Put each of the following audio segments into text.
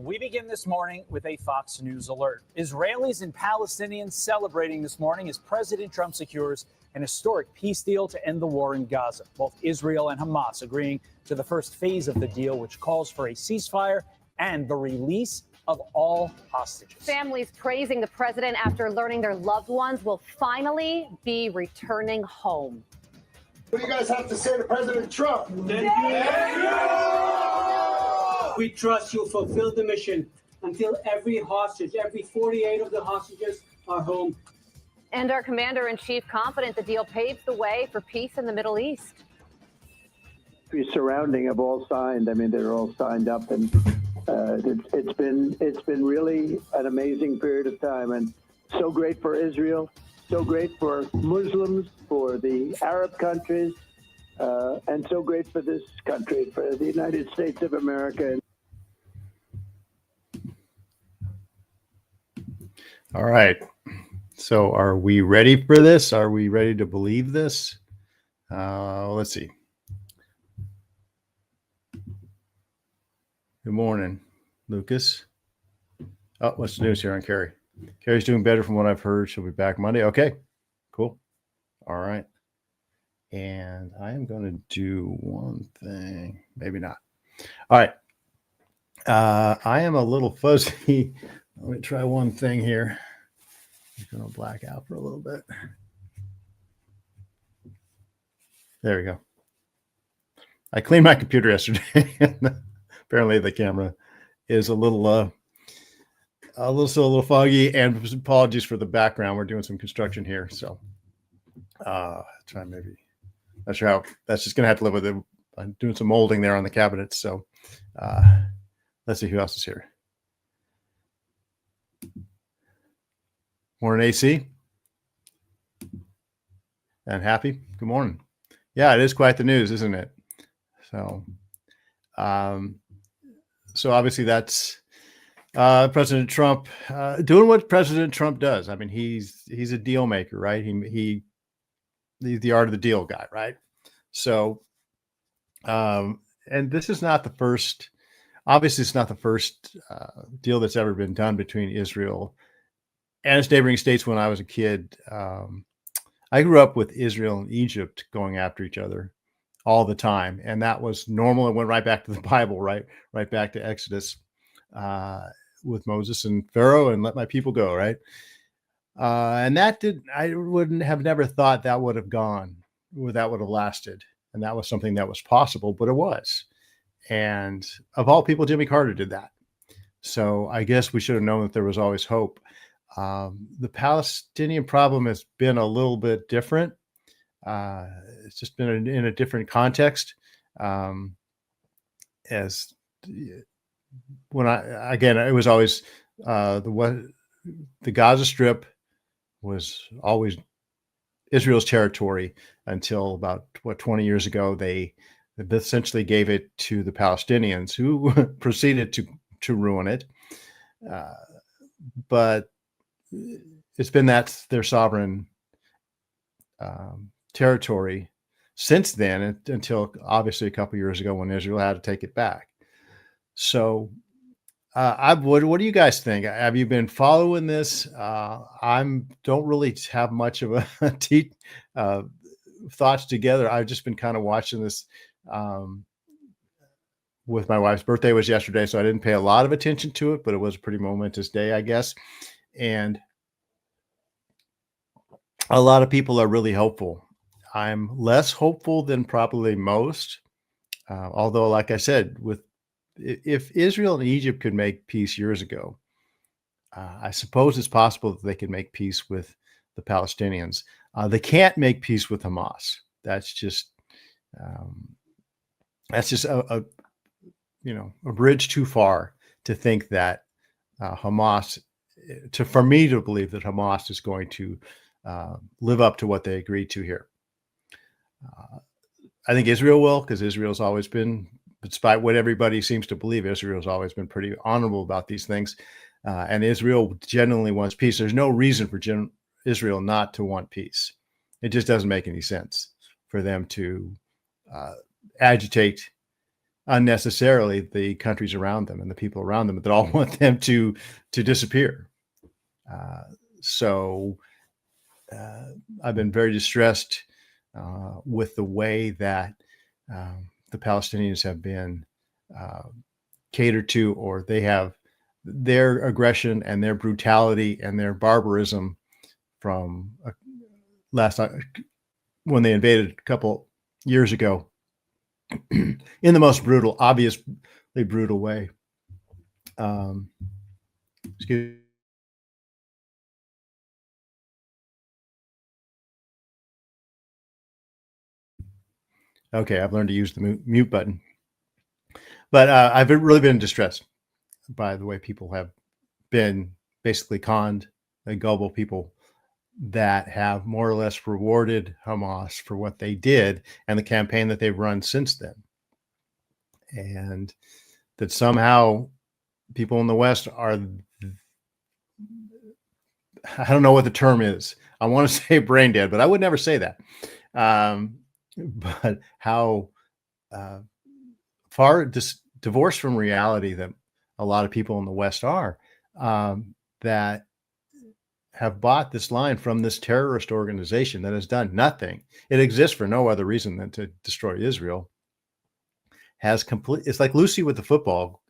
We begin this morning with a Fox News alert. Israelis and Palestinians celebrating this morning as President Trump secures an historic peace deal to end the war in Gaza. Both Israel and Hamas agreeing to the first phase of the deal, which calls for a ceasefire and the release of all hostages. Families praising the president after learning their loved ones will finally be returning home. What do you guys have to say to President Trump? Thank you. We trust you'll fulfill the mission until every hostage, every 48 of the hostages are home. And our commander-in-chief confident the deal paves the way for peace in the Middle East. The surrounding have all signed. I mean, they're all signed up, and it's been really an amazing period of time, and so great for Israel, so great for Muslims, for the Arab countries, and so great for this country, for the United States of America. All right. So are we ready for this? Are we ready to believe this? Let's see. Good morning, Lucas. Oh, what's the news here on Carrie? Carrie's doing better from what I've heard. She'll be back Monday. Okay, cool. All right. And I am going to do one thing. Maybe not. All right. I am a little fuzzy. Let me try one thing here. I'm going to black out for a little bit. There we go. I cleaned my computer yesterday. Apparently the camera is a little foggy, and apologies for the background. We're doing some construction here. So try maybe, not sure how, that's just going to have to live with it. I'm doing some molding there on the cabinets. So let's see who else is here. Morning, AC. And Happy. Good morning. Yeah, it is quite the news, isn't it? So, so obviously that's President Trump doing what President Trump does. I mean, he's a deal maker, right? He's the art of the deal guy, right? So, and this is not the first. Obviously, it's not the first deal that's ever been done between Israel and its neighboring states. When I was a kid, I grew up with Israel and Egypt going after each other all the time, and that was normal. It went right back to the Bible, right back to Exodus with Moses and Pharaoh, and let my people go, right? And that I wouldn't have never thought that would have gone, or that would have lasted, and that was something that was possible, but it was. And of all people, Jimmy Carter did that. So I guess we should have known that there was always hope. The Palestinian problem has been a little bit different. It's just been in a different context. As when it was always the Gaza Strip was always Israel's territory until about 20 years ago. They essentially gave it to the Palestinians, who proceeded to ruin it. But it's been that's their sovereign territory since then, until obviously a couple of years ago when Israel had to take it back. So what do you guys think? Have you been following this? Don't really have much of a thoughts together. I've just been kind of watching this. With my wife's birthday was yesterday, so I didn't pay a lot of attention to it, but it was a pretty momentous day, I guess. And a lot of people are really hopeful. I'm less hopeful than probably most. Although, like I said, if Israel and Egypt could make peace years ago, I suppose it's possible that they could make peace with the Palestinians. They can't make peace with Hamas. That's just a bridge too far to think that Hamas, for me to believe that Hamas is going to live up to what they agreed to here. I think Israel will, because Israel's always been, despite what everybody seems to believe, Israel's always been pretty honorable about these things. And Israel genuinely wants peace. There's no reason for Israel not to want peace. It just doesn't make any sense for them to agitate unnecessarily the countries around them and the people around them that all want them to disappear. So I've been very distressed with the way that the Palestinians have been catered to, or they have their aggression and their brutality and their barbarism from last when they invaded a couple years ago in the most brutal, obviously brutal way. Excuse. Okay, I've learned to use the mute button, but I've really been distressed by the way people have been basically conned, the gullible people that have more or less rewarded Hamas for what they did and the campaign that they've run since then. And that somehow people in the West are, I don't know what the term is. I want to say brain dead, but I would never say that. But how far divorced from reality that a lot of people in the West are, that have bought this line from this terrorist organization that has done nothing. It exists for no other reason than to destroy Israel. It's like Lucy with the football,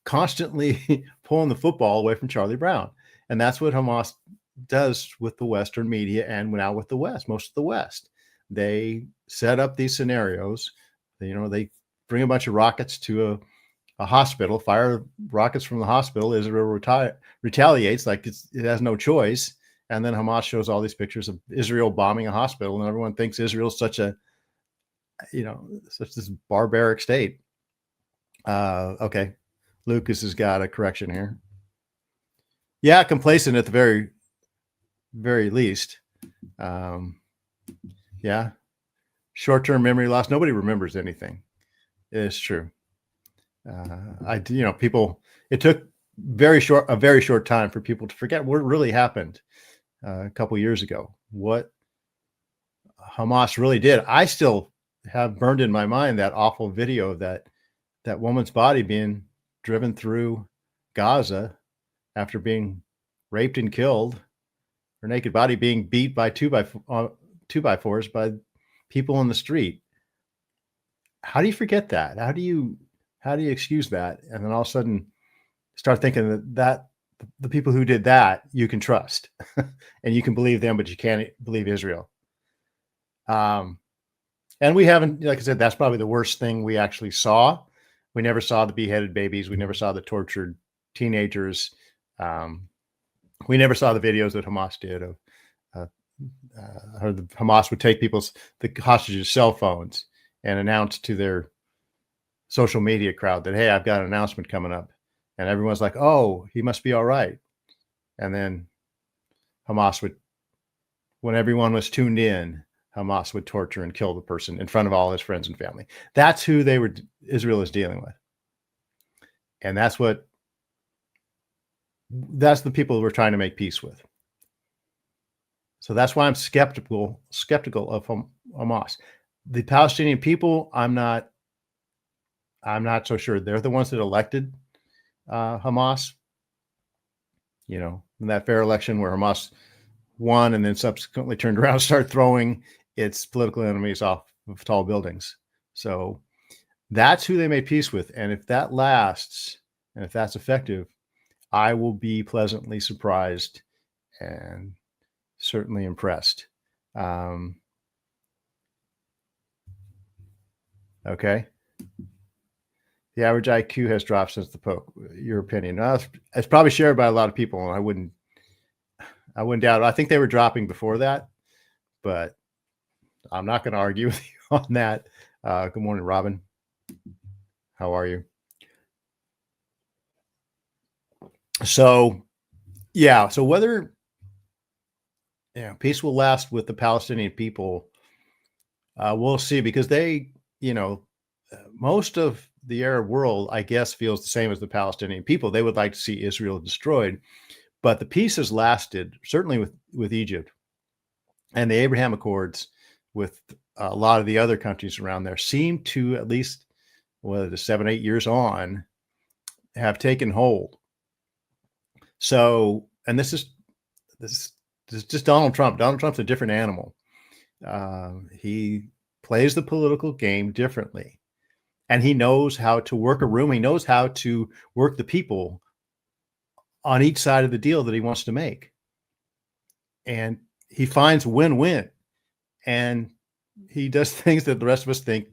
constantly pulling the football away from Charlie Brown. And that's what Hamas does with the Western media and now with the West, most of the West. They set up these scenarios. They bring a bunch of rockets to a hospital, fire rockets from the hospital. Israel retaliates like it has no choice. And then Hamas shows all these pictures of Israel bombing a hospital, and everyone thinks Israel's such this barbaric state. Okay. Lucas has got a correction here. Yeah, complacent at the very, very least. Yeah. Short-term memory loss. Nobody remembers anything. It's true. People, it took a very short time for people to forget what really happened a couple years ago, what Hamas really did. I still have burned in my mind that awful video of that woman's body being driven through Gaza after being raped and killed, her naked body being beat by two by fours by people in the street. How do you forget that? How do you excuse that? And then all of a sudden start thinking that the people who did that you can trust and you can believe them, but you can't believe Israel. And we haven't, like I said, that's probably the worst thing we actually saw. We never saw the beheaded babies. We never saw the tortured teenagers. We never saw the videos that Hamas did of, or the Hamas would take the hostages' cell phones and announce to their social media crowd that, hey, I've got an announcement coming up. And everyone's like, oh, he must be all right. And then Hamas would, when everyone was tuned in, Hamas would torture and kill the person in front of all his friends and family. That's who Israel is dealing with. And that's the people we're trying to make peace with. So that's why I'm skeptical of Hamas. The Palestinian people, I'm not so sure. They're the ones that elected Hamas. In that fair election where Hamas won and then subsequently turned around and started throwing its political enemies off of tall buildings. So that's who they made peace with. And if that lasts and if that's effective, I will be pleasantly surprised and certainly impressed. Okay. The average IQ has dropped since the poke. Your opinion? It's probably shared by a lot of people, and I wouldn't doubt it. I think they were dropping before that, but I'm not going to argue with you on that. Good morning, Robin. How are you? So, yeah. So whether peace will last with the Palestinian people, we'll see, because they, most of the Arab world, I guess, feels the same as the Palestinian people. They would like to see Israel destroyed, but the peace has lasted, certainly with Egypt and the Abraham Accords, with a lot of the other countries around there, seem to at least whether it's 7, 8 years on, have taken hold. So, and this is just Donald Trump. Donald Trump's a different animal. He plays the political game differently, and he knows how to work a room. He knows how to work the people on each side of the deal that he wants to make. And he finds win-win, and he does things that the rest of us think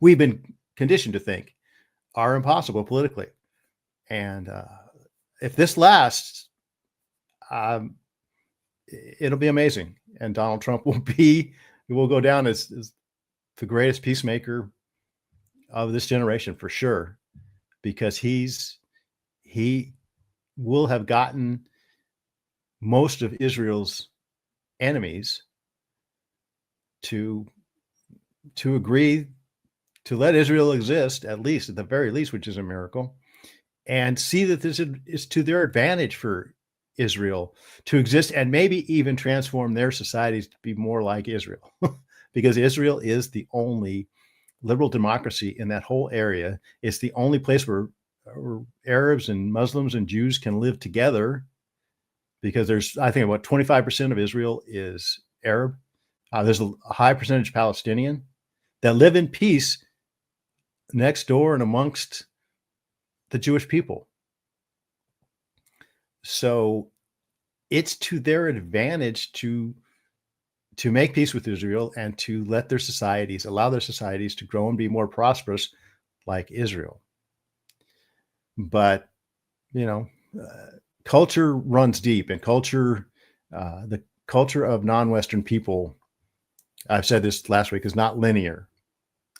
we've been conditioned to think are impossible politically. And if this lasts, it'll be amazing. And Donald Trump will go down as the greatest peacemaker of this generation for sure, because he will have gotten most of Israel's enemies to agree to let Israel exist, at the very least, which is a miracle, and see that this is to their advantage for Israel to exist, and maybe even transform their societies to be more like Israel, because Israel is the only liberal democracy in that whole area. It's the only place where Arabs and Muslims and Jews can live together, because there's, I think, about 25% of Israel is Arab. There's a high percentage Palestinian that live in peace next door and amongst the Jewish people. So it's to their advantage to make peace with Israel and to let their societies, allow their societies to grow and be more prosperous like Israel. But, culture runs deep, and the culture of non-Western people, I've said this last week, is not linear.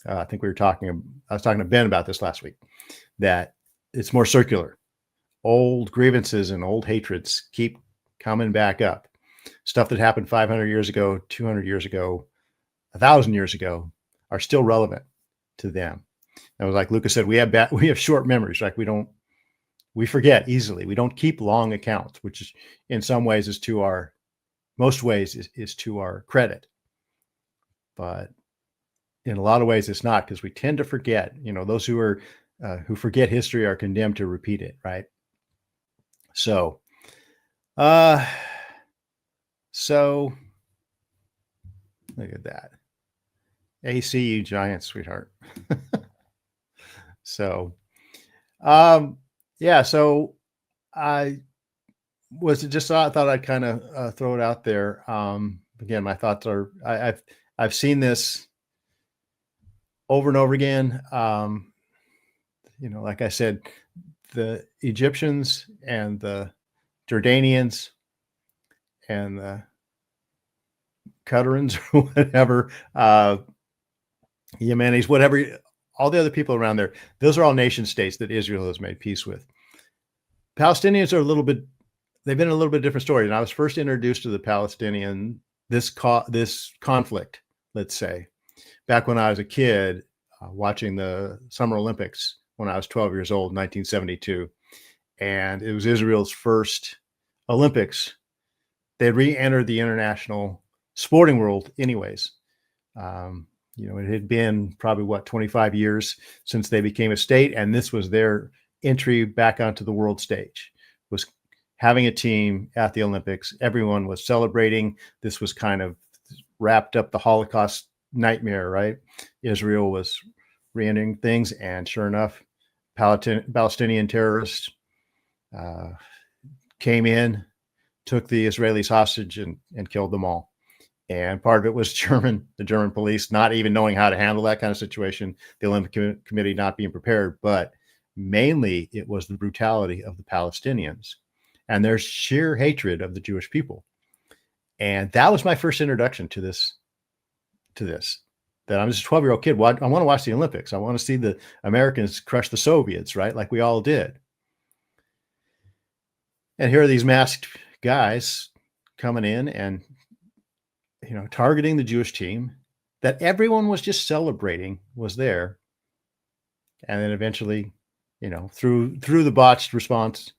I think I was talking to Ben about this last week, that it's more circular. Old grievances and old hatreds keep coming back up. Stuff that happened 500 years ago, 200 years ago, 1,000 years ago are still relevant to them. And it was like Lucas said, we have short memories, right? We forget easily. We don't keep long accounts, which is in some ways is to our credit. But in a lot of ways it's not, because we tend to forget. Those who forget history are condemned to repeat it, right? So look at that. ACU Giants, sweetheart. So so I thought I'd kind of throw it out there. Again, my thoughts are, I've seen this over and over again. Like I said, the Egyptians and the Jordanians and the Qatarans or whatever, Yemenis, whatever, all the other people around there, those are all nation states that Israel has made peace with. Palestinians are they've been a little bit different story. And I was first introduced to the Palestinian, this conflict, let's say, back when I was a kid, watching the Summer Olympics when I was 12 years old, 1972. And it was Israel's first Olympics. They re-entered the international sporting world anyways. It had been probably 25 years since they became a state, and this was their entry back onto the world stage, was having a team at the Olympics. Everyone was celebrating. This was kind of wrapped up the Holocaust nightmare, right? Israel was re-entering things, and sure enough, Palestinian terrorists came in, took the Israelis hostage, and killed them all. And part of it was the German police not even knowing how to handle that kind of situation, the Olympic Committee not being prepared, but mainly it was the brutality of the Palestinians and their sheer hatred of the Jewish people. And that was my first introduction to this, that I'm just a 12-year-old kid. I want to watch the Olympics. I want to see the Americans crush the Soviets, right? Like we all did. And here are these masked guys coming in and, targeting the Jewish team that everyone was just celebrating was there. And then eventually, through the botched response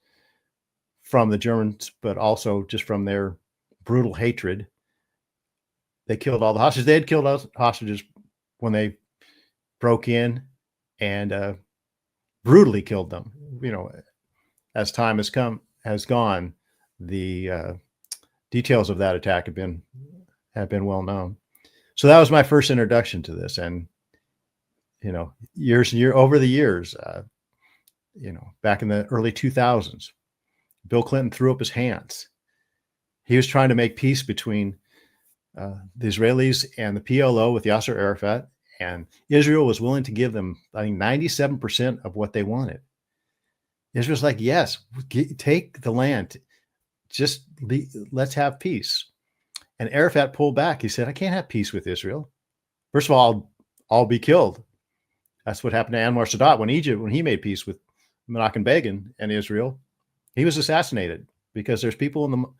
from the Germans, but also just from their brutal hatred, they killed all the hostages. They had killed hostages when they broke in and brutally killed them. As time has gone, the details of that attack have been well known. So that was my first introduction to this, and over the years, back in the early 2000s, Bill Clinton threw up his hands. He was trying to make peace between the Israelis and the PLO with Yasser Arafat, and Israel was willing to give them, I think, 97% of what they wanted. Israel's like, yes, take the land, let's have peace. And Arafat pulled back. He said, I can't have peace with Israel. First of all, I'll be killed. That's what happened to Anwar Sadat when he made peace with Menachem Begin and Israel. He was assassinated because there's people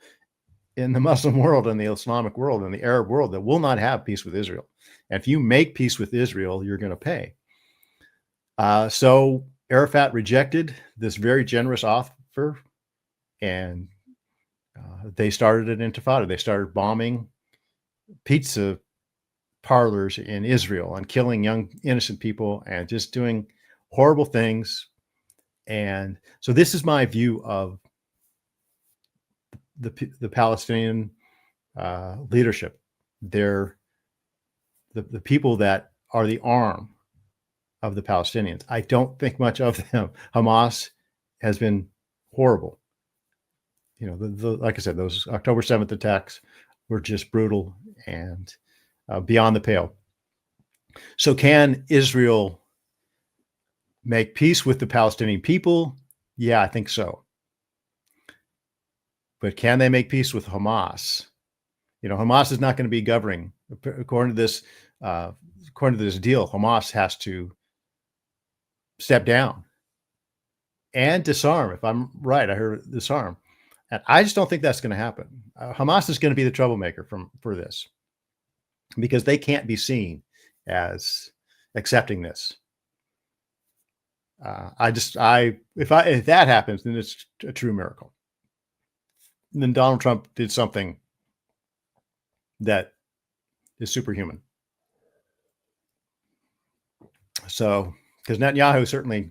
in the Muslim world and the Islamic world and the Arab world that will not have peace with Israel. And if you make peace with Israel, you're going to pay. So Arafat rejected this very generous offer, and they started an intifada. They started bombing pizza parlors in Israel and killing young innocent people and just doing horrible things. And so this is my view of the Palestinian leadership. They're the people that are the arm of the Palestinians. I don't think much of them. Hamas has been horrible. Like I said, those October 7th attacks were just brutal and beyond the pale. So can Israel make peace with the Palestinian people? Yeah, I think so. But can they make peace with Hamas? Hamas is not going to be governing. According to this deal, Hamas has to step down and disarm. If I'm right, I heard disarm. And I just don't think that's going to happen. Hamas is going to be the troublemaker for this, because they can't be seen as accepting this. If that happens, then it's a true miracle. And then Donald Trump did something that is superhuman. So, because Netanyahu certainly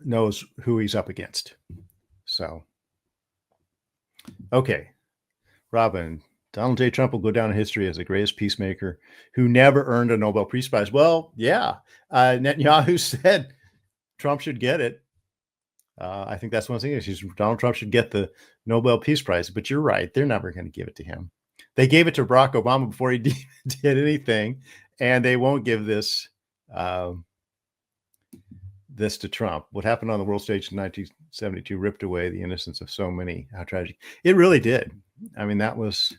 knows who he's up against. So, okay, Robin, Donald J. Trump will go down in history as the greatest peacemaker who never earned a Nobel Peace Prize. Well, yeah, Netanyahu said Trump should get it. I think that's one thing. Donald Trump should get the Nobel Peace Prize. But you're right; they're never going to give it to him. They gave it to Barack Obama before he did anything, and they won't give this to Trump. What happened on the world stage in 1972 ripped away the innocence of so many. How tragic! It really did. I mean, that was.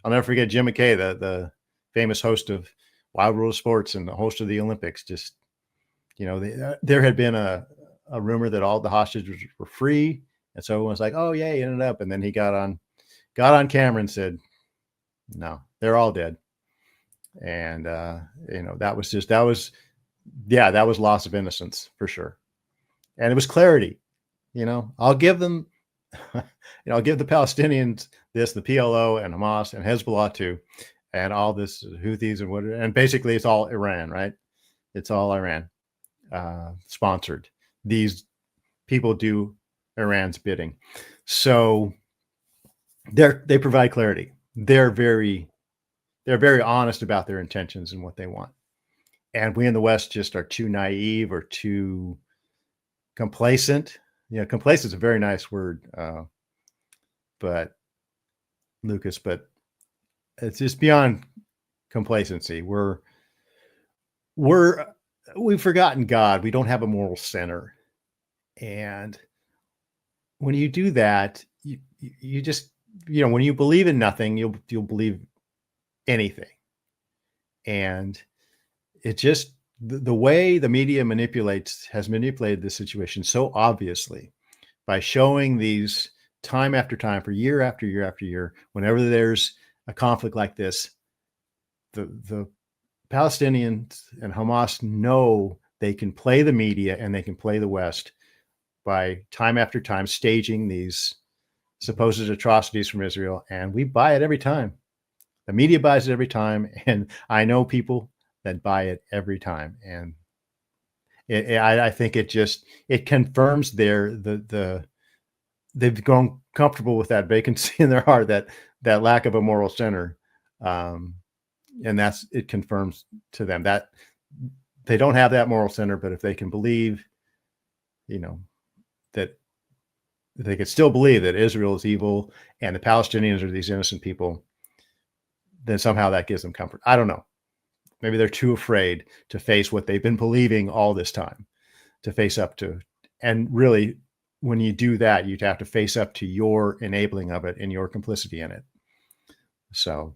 I'll never forget Jim McKay, the famous host of Wild World of Sports and the host of the Olympics. Just, there had been a rumor that all the hostages were free, and so everyone's like, "Oh yeah, he ended up." And then he got on camera and said, "No, they're all dead." And that was loss of innocence for sure, and it was clarity. I'll give them. I'll give the Palestinians this, the PLO and Hamas and Hezbollah too, and all this Houthis and whatever. And basically, it's all Iran, right? It's all Iran sponsored. These people do Iran's bidding, so they provide clarity. They're very honest about their intentions and what they want. And we in the West just are too naive or too complacent. Complacent is a very nice word, but it's just beyond complacency. We've forgotten God. We don't have a moral center. And when you do that, you just, when you believe in nothing, you'll believe anything. And it just, the way the media has manipulated this situation so obviously by showing these time after time for year after year after year, whenever there's a conflict like this, the Palestinians and Hamas know they can play the media and they can play the West by time after time staging these supposed atrocities from Israel. And we buy it every time. The media buys it every time. And I know people that buy it every time. And I think it confirms they've grown comfortable with that vacancy in their heart, that lack of a moral center, and it confirms to them that they don't have that moral center. But if they can believe, that they could still believe that Israel is evil and the Palestinians are these innocent people, then somehow that gives them comfort. I don't know. Maybe they're too afraid to face what they've been believing all this time, to face up to. And really, when you do that, you'd have to face up to your enabling of it and your complicity in it. So,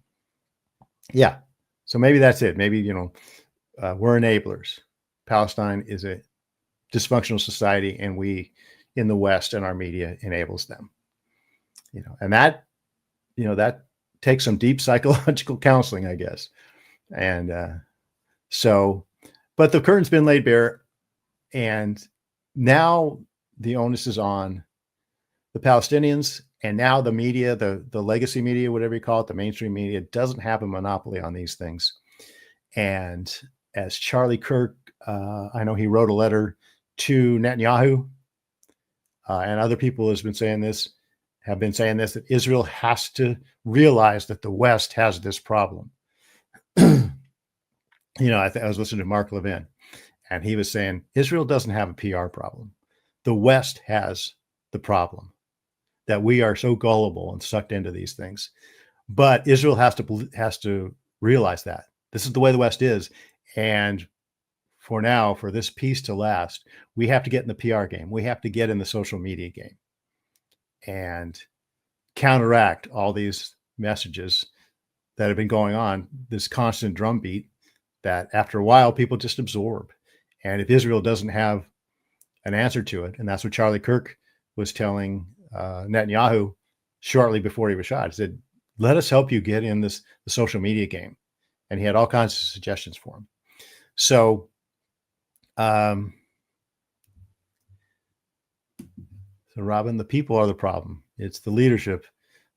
yeah. So maybe that's it. Maybe, we're enablers. Palestine is a dysfunctional society, and we in the West and our media enables them. And that takes some deep psychological counseling, I guess. And but the curtain's been laid bare, and now the onus is on the Palestinians, and now the media, the legacy media, whatever you call it, the mainstream media, doesn't have a monopoly on these things. And as Charlie Kirk, I know he wrote a letter to Netanyahu, and other people have been saying this, that Israel has to realize that the West has this problem. I was listening to Mark Levin, and he was saying Israel doesn't have a PR problem. The West has the problem, that we are so gullible and sucked into these things. But Israel has to realize that this is the way the West is. And for now, for this peace to last, we have to get in the PR game. We have to get in the social media game and counteract all these messages that have been going on, this constant drumbeat that after a while people just absorb. And if Israel doesn't have an answer to it, and that's what Charlie Kirk was telling Netanyahu shortly before he was shot, he said, let us help you get in the social media game. And he had all kinds of suggestions for him. So, Robin, the people are the problem. It's the leadership,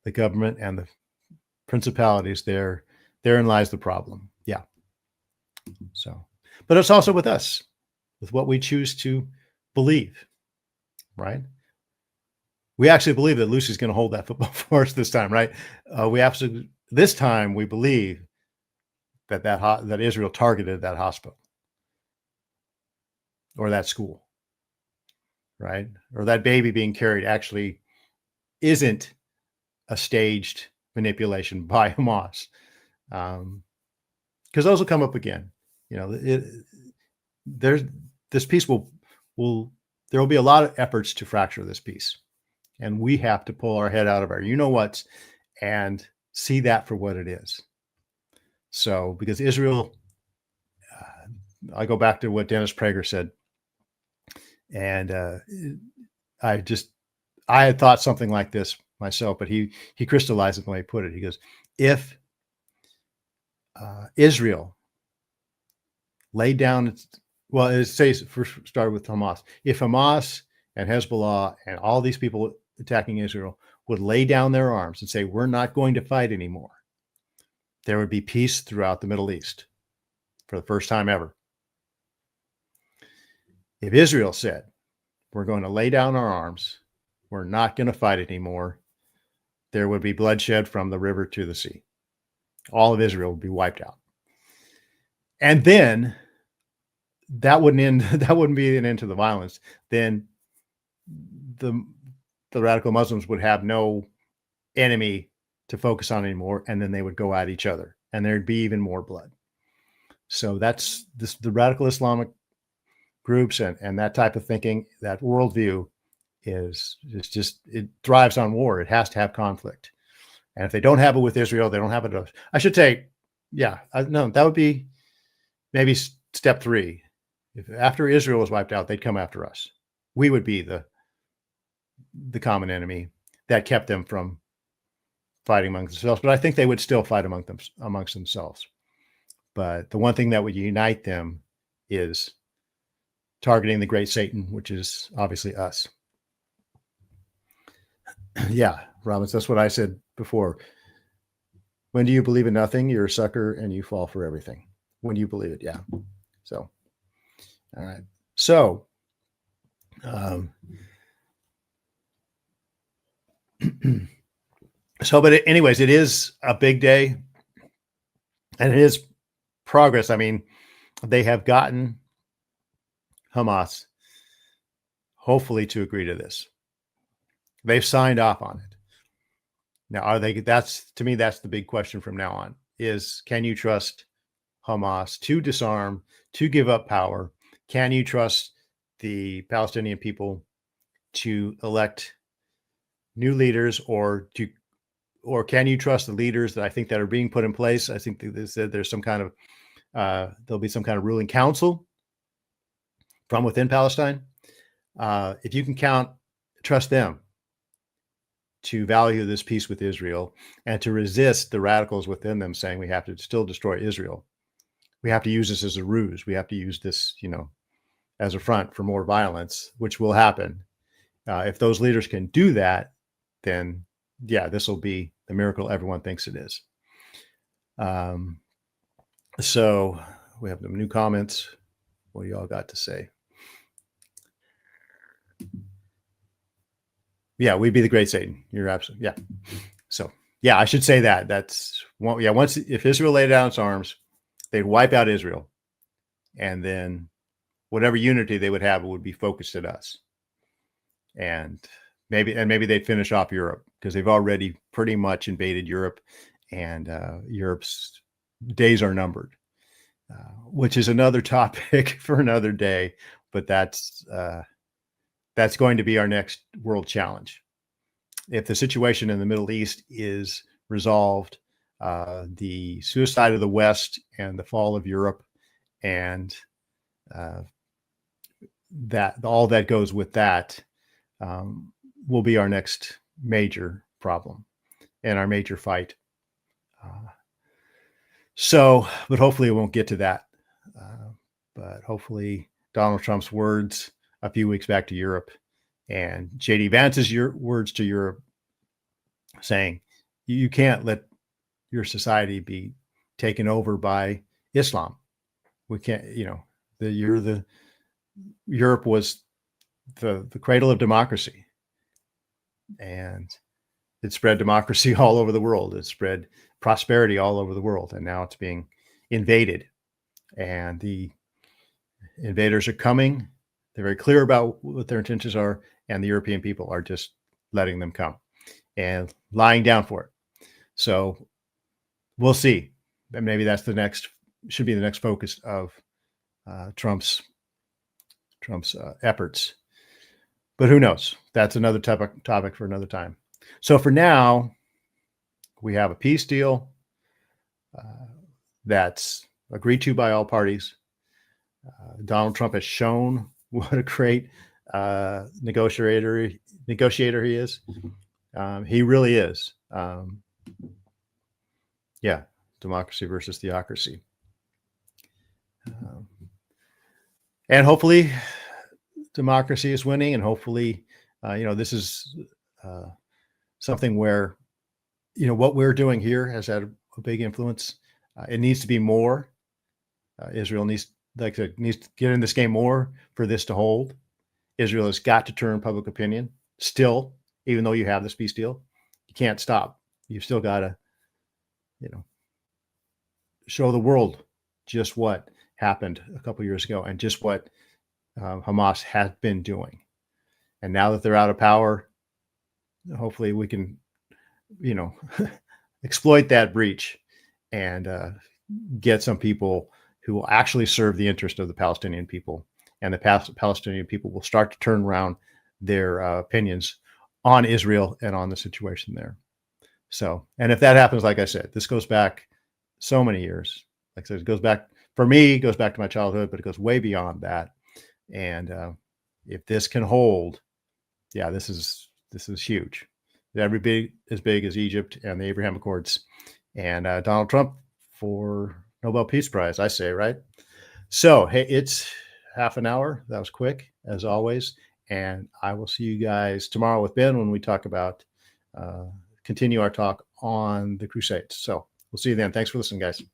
the government, and the principalities. Therein lies the problem. Yeah. So, but it's also with us, with what we choose to believe, right? We actually believe that Lucy's going to hold that football for us this time, right? This time we believe that Israel targeted that hospital or that school, right? Or that baby being carried actually isn't a staged manipulation by Hamas, because those will come up again. This peace there will be a lot of efforts to fracture this peace, and we have to pull our head out of our you-know-whats and see that for what it is. So, because Israel, I go back to what Dennis Prager said, and I had thought something like this myself, but he crystallized it the way he put it. He goes, if Israel laid down it says, first started with Hamas. If Hamas and Hezbollah and all these people attacking Israel would lay down their arms and say, we're not going to fight anymore, there would be peace throughout the Middle East for the first time ever. If Israel said, we're going to lay down our arms, we're not going to fight anymore, there would be bloodshed from the river to the sea. All of Israel would be wiped out. And then that wouldn't be an end to the violence. Then the radical Muslims would have no enemy to focus on anymore, and then they would go at each other, and there'd be even more blood. So that's the radical Islamic groups and that type of thinking, that worldview it thrives on war. It has to have conflict. And if they don't have it with Israel, they don't have it. I should say, that would be maybe step 3. If after Israel was wiped out, they'd come after us. We would be the common enemy that kept them from fighting amongst themselves. But I think they would still fight amongst themselves. But the one thing that would unite them is targeting the great Satan, which is obviously us. Yeah, Robbins, that's what I said before. When do you believe in nothing? You're a sucker and you fall for everything. When do you believe it? Yeah. So, all right. So, anyways, it is a big day, and it is progress. I mean, they have gotten Hamas hopefully to agree to this. They've signed off on it. Now, are they? That's, to me, that's the big question from now on: is can you trust Hamas to disarm, to give up power? Can you trust the Palestinian people to elect new leaders, or can you trust the leaders that I think that are being put in place? I think that there's some kind of there'll be some kind of ruling council from within Palestine. If you can trust them to value this peace with Israel and to resist the radicals within them saying we have to still destroy Israel. We have to use this as a ruse. We have to use this, as a front for more violence, which will happen. If those leaders can do that, then yeah, this will be the miracle everyone thinks it is. So we have some new comments. What do y'all got to say? Yeah, we'd be the great Satan. You're absolutely, yeah. So yeah, I should say that. That's one. Yeah, once if Israel laid down its arms, they'd wipe out Israel, and then whatever unity they would have would be focused at us. And maybe they'd finish off Europe, because they've already pretty much invaded Europe, and Europe's days are numbered, which is another topic for another day. But that's going to be our next world challenge. If the situation in the Middle East is resolved, the suicide of the West and the fall of Europe, and that all that goes with that, will be our next major problem and our major fight. But hopefully it won't get to that. But hopefully Donald Trump's words a few weeks back to Europe, and J.D. Vance's words to Europe, saying you can't let your society be taken over by Islam. We can't, Europe was the cradle of democracy, and it spread democracy all over the world. It spread prosperity all over the world, and now it's being invaded, and the invaders are coming. They're very clear about what their intentions are, and the European people are just letting them come and lying down for it. So we'll see. And maybe that's should be the next focus of Trump's efforts. But who knows? That's another topic for another time. So for now, we have a peace deal that's agreed to by all parties. Donald Trump has shown what a great negotiator he is. He really is. Yeah, democracy versus theocracy. And hopefully democracy is winning, and hopefully, this is something where, what we're doing here has had a big influence. It needs to be more. Israel needs to get in this game more for this to hold. Israel has got to turn public opinion still, even though you have this peace deal. You can't stop. You've still got to, show the world just what happened a couple years ago and just what Hamas had been doing. And now that they're out of power, hopefully we can, exploit that breach and get some people who will actually serve the interest of the Palestinian people. And the Palestinian people will start to turn around their opinions on Israel and on the situation there. So, and if that happens, like I said, this goes back so many years. Like I said, it goes back to my childhood, but it goes way beyond that. And if this can hold, yeah, this is huge. Every bit as big as Egypt and the Abraham Accords, and Donald Trump for Nobel Peace Prize, I say, right? So, hey, it's half an hour. That was quick, as always. And I will see you guys tomorrow with Ben when we talk about, continue our talk on the Crusades. So we'll see you then. Thanks for listening, guys.